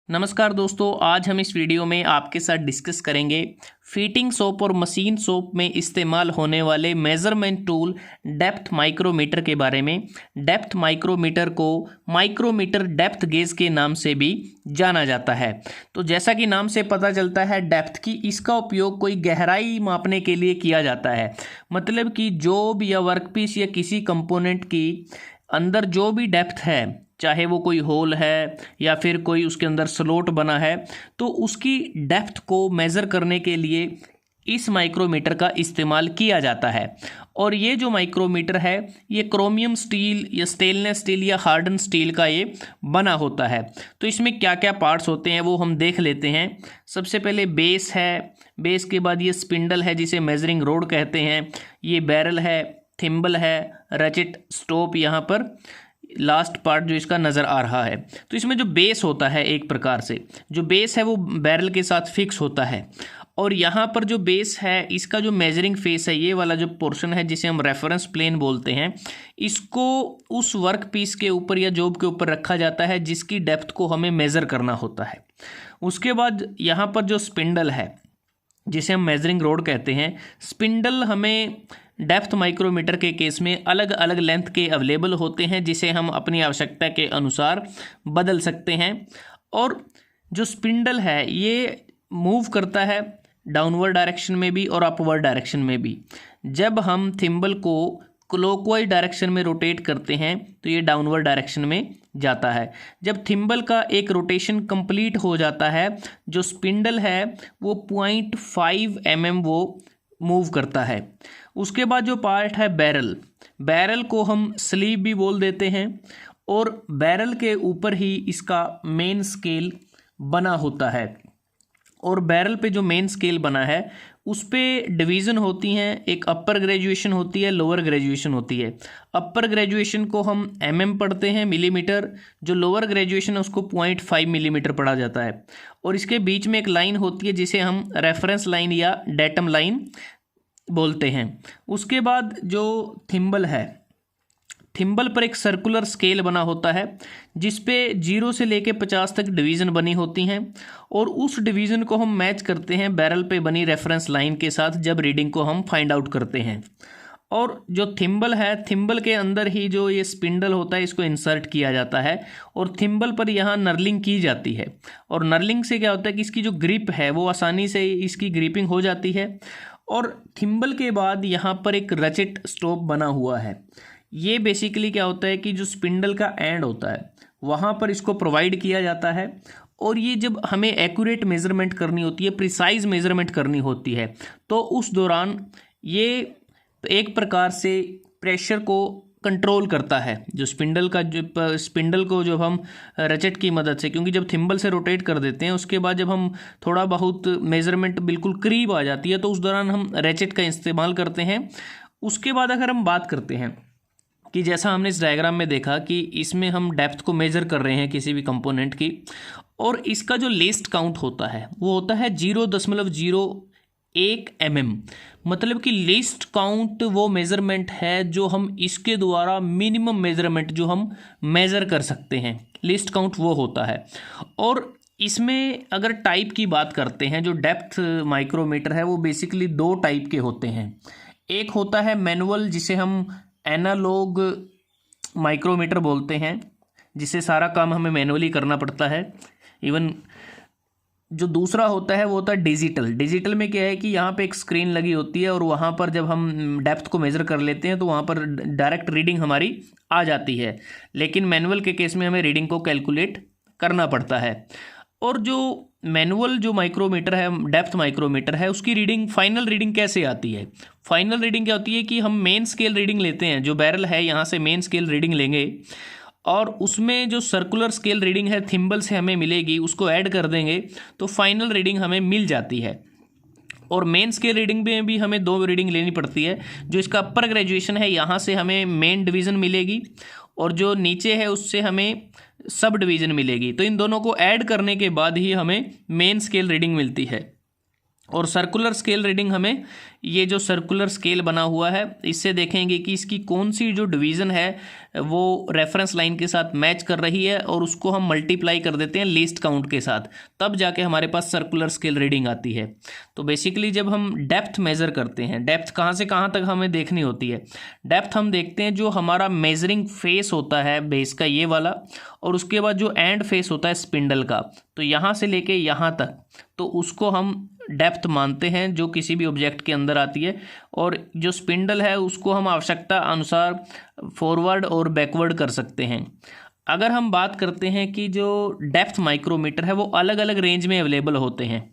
नमस्कार दोस्तों, आज हम इस वीडियो में आपके साथ डिस्कस करेंगे फीटिंग सोप और मशीन सोप में इस्तेमाल होने वाले मेज़रमेंट टूल डेप्थ माइक्रोमीटर के बारे में। डेप्थ माइक्रोमीटर को माइक्रोमीटर डेप्थ गेज के नाम से भी जाना जाता है। तो जैसा कि नाम से पता चलता है डेप्थ की, इसका उपयोग कोई गहराई मापने के लिए किया जाता है। मतलब कि जॉब या वर्कपीस या किसी कंपोनेंट की अंदर जो भी डेप्थ है, चाहे वो कोई होल है या फिर कोई उसके अंदर स्लॉट बना है, तो उसकी डेप्थ को मेज़र करने के लिए इस माइक्रोमीटर का इस्तेमाल किया जाता है। और ये जो माइक्रोमीटर है ये क्रोमियम स्टील या स्टेनलेस स्टील या हार्डन स्टील का ये बना होता है। तो इसमें क्या क्या पार्ट्स होते हैं वो हम देख लेते हैं। सबसे पहले बेस है, बेस के बाद ये स्पिंडल है जिसे मेजरिंग रोड कहते हैं, ये बैरल है, थिम्बल है, रचेट, स्टॉप, यहाँ पर लास्ट पार्ट जो इसका नज़र आ रहा है। तो इसमें जो बेस होता है, एक प्रकार से जो बेस है वो बैरल के साथ फिक्स होता है। और यहाँ पर जो बेस है इसका जो मेजरिंग फेस है, ये वाला जो पोर्शन है जिसे हम रेफरेंस प्लेन बोलते हैं, इसको उस वर्क पीस के ऊपर या जॉब के ऊपर रखा जाता है जिसकी डेप्थ को हमें मेज़र करना होता है। उसके बाद यहाँ पर जो स्पिंडल है जिसे हम मेजरिंग रोड कहते हैं, स्पिंडल हमें डेप्थ माइक्रोमीटर के केस में अलग अलग लेंथ के अवेलेबल होते हैं जिसे हम अपनी आवश्यकता के अनुसार बदल सकते हैं। और जो स्पिंडल है ये मूव करता है डाउनवर्ड डायरेक्शन में भी और अपवर्ड डायरेक्शन में भी। जब हम थिम्बल को क्लॉकवाइज डायरेक्शन में रोटेट करते हैं तो ये डाउनवर्ड डायरेक्शन में जाता है। जब थिम्बल का एक रोटेशन कंप्लीट हो जाता है, जो स्पिंडल है वो 0.5 mm वो मूव करता है। उसके बाद जो पार्ट है बैरल, बैरल को हम स्लीव भी बोल देते हैं। और बैरल के ऊपर ही इसका मेन स्केल बना होता है। और बैरल पे जो मेन स्केल बना है उस पे डिवीज़न होती हैं, एक अपर ग्रेजुएशन होती है, लोअर ग्रेजुएशन होती है। अपर ग्रेजुएशन को हम पढ़ते हैं, मिलीमीटर। जो लोअर ग्रेजुएशन है उसको 0.5 मिलीमीटर पढ़ा जाता है। और इसके बीच में एक लाइन होती है जिसे हम रेफरेंस लाइन या डेटम लाइन बोलते हैं। उसके बाद जो थिम्बल है, थिम्बल पर एक सर्कुलर स्केल बना होता है जिस पे 0 से लेके 50 तक डिवीज़न बनी होती हैं। और उस डिवीज़न को हम मैच करते हैं बैरल पे बनी रेफरेंस लाइन के साथ जब रीडिंग को हम फाइंड आउट करते हैं। और जो थिम्बल है, थिम्बल के अंदर ही जो ये स्पिंडल होता है इसको इंसर्ट किया जाता है और थिम्बल पर यहाँ नर्लिंग की जाती है। और नर्लिंग से क्या होता है कि इसकी जो ग्रिप है वो आसानी से इसकी ग्रिपिंग हो जाती है। और थिम्बल के बाद यहाँ पर एक रचेट स्टॉप बना हुआ है। ये बेसिकली क्या होता है कि जो स्पिंडल का एंड होता है वहाँ पर इसको प्रोवाइड किया जाता है। और ये जब हमें एक्यूरेट मेज़रमेंट करनी होती है, प्रिसाइज मेज़रमेंट करनी होती है, तो उस दौरान ये एक प्रकार से प्रेशर को कंट्रोल करता है। जो स्पिंडल का जो स्पिंडल को जब हम रचेट की मदद से, क्योंकि जब थिम्बल से रोटेट कर देते हैं उसके बाद जब हम थोड़ा बहुत मेज़रमेंट बिल्कुल करीब आ जाती है तो उस दौरान हम रचेट का इस्तेमाल करते हैं। उसके बाद अगर हम बात करते हैं कि जैसा हमने इस डायग्राम में देखा कि इसमें हम डेप्थ को मेज़र कर रहे हैं किसी भी कंपोनेंट की, और इसका जो लीस्ट काउंट होता है वो होता है 0.01 mm। मतलब कि लीस्ट काउंट वो मेज़रमेंट है जो हम इसके द्वारा मिनिमम मेज़रमेंट जो हम मेज़र कर सकते हैं, लीस्ट काउंट वो होता है। और इसमें अगर टाइप की बात करते हैं, जो डेप्थ माइक्रोमीटर है वो बेसिकली 2 टाइप के होते हैं। एक होता है मैनुअल जिसे हम एनालॉग माइक्रोमीटर बोलते हैं, जिसे सारा काम हमें मैनुअली करना पड़ता है। इवन जो दूसरा होता है वो होता है डिजिटल। डिजिटल में क्या है कि यहाँ पे एक स्क्रीन लगी होती है और वहाँ पर जब हम डेप्थ को मेज़र कर लेते हैं तो वहाँ पर डायरेक्ट रीडिंग हमारी आ जाती है। लेकिन मैनुअल के केस में हमें रीडिंग को कैलकुलेट करना पड़ता है। और जो मैनुअल जो माइक्रोमीटर है, डेप्थ माइक्रोमीटर है, उसकी रीडिंग, फाइनल रीडिंग कैसे आती है? फाइनल रीडिंग क्या होती है कि हम मेन स्केल रीडिंग लेते हैं, जो बैरल है यहाँ से मेन स्केल रीडिंग लेंगे और उसमें जो सर्कुलर स्केल रीडिंग है थिम्बल से हमें मिलेगी, उसको ऐड कर देंगे तो फाइनल रीडिंग हमें मिल जाती है। और मेन स्केल रीडिंग में भी हमें 2 रीडिंग लेनी पड़ती है। जो इसका अपर ग्रेजुएशन है यहाँ से हमें मेन डिवीज़न मिलेगी और जो नीचे है उससे हमें सब डिवीज़न मिलेगी। तो इन दोनों को ऐड करने के बाद ही हमें मेन स्केल रीडिंग मिलती है। और सर्कुलर स्केल रीडिंग हमें ये जो सर्कुलर स्केल बना हुआ है इससे देखेंगे कि इसकी कौन सी जो डिवीज़न है वो रेफरेंस लाइन के साथ मैच कर रही है और उसको हम मल्टीप्लाई कर देते हैं लीस्ट काउंट के साथ, तब जाके हमारे पास सर्कुलर स्केल रीडिंग आती है। तो बेसिकली जब हम डेप्थ मेज़र करते हैं, डेप्थ कहाँ से कहाँ तक हमें देखनी होती है, डेप्थ हम देखते हैं जो हमारा मेजरिंग फेस होता है बेस का ये वाला, और उसके बाद जो एंड फेस होता है स्पिंडल का, तो यहाँ से लेके यहाँ तक, तो उसको हम डेप्थ मानते हैं जो किसी भी ऑब्जेक्ट के अंदर आती है। और जो स्पिंडल है उसको हम आवश्यकता अनुसार फॉरवर्ड और बैकवर्ड कर सकते हैं। अगर हम बात करते हैं कि जो डेप्थ माइक्रोमीटर है वो अलग अलग रेंज में अवेलेबल होते हैं,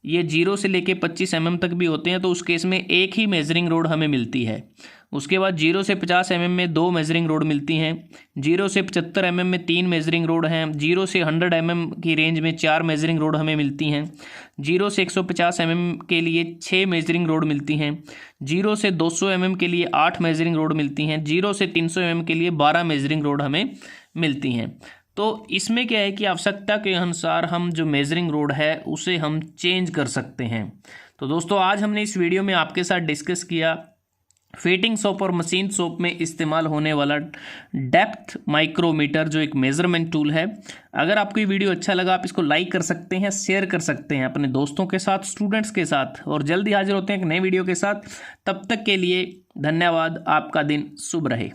ये 0 से लेके 25 mm तक भी होते हैं, तो उस केस में एक ही मेजरिंग रोड हमें मिलती है। उसके बाद 0 से 50 mm में 2 मेजरिंग रोड मिलती हैं, 0 से 75 mm में 3 मेजरिंग रोड हैं, 0 से 100 mm की रेंज में 4 मेजरिंग रोड हमें मिलती हैं, 0 से 150 mm के लिए 6 मेजरिंग रोड मिलती हैं, 0 से 200 mm के लिए 8 मेजरिंग रोड मिलती हैं, 0 से 300 mm के लिए 12 मेजरिंग रोड हमें मिलती हैं। तो इसमें क्या है कि आवश्यकता के अनुसार हम जो मेजरिंग रोड है उसे हम चेंज कर सकते हैं। तो दोस्तों आज हमने इस वीडियो में आपके साथ डिस्कस किया फीटिंग सोप और मशीन सोप में इस्तेमाल होने वाला डेप्थ माइक्रोमीटर, जो एक मेजरमेंट टूल है। अगर आपको ये वीडियो अच्छा लगा आप इसको लाइक कर सकते हैं, शेयर कर सकते हैं अपने दोस्तों के साथ, स्टूडेंट्स के साथ, और जल्दी हाजिर होते हैं एक नए वीडियो के साथ। तब तक के लिए धन्यवाद। आपका दिन शुभ रहे।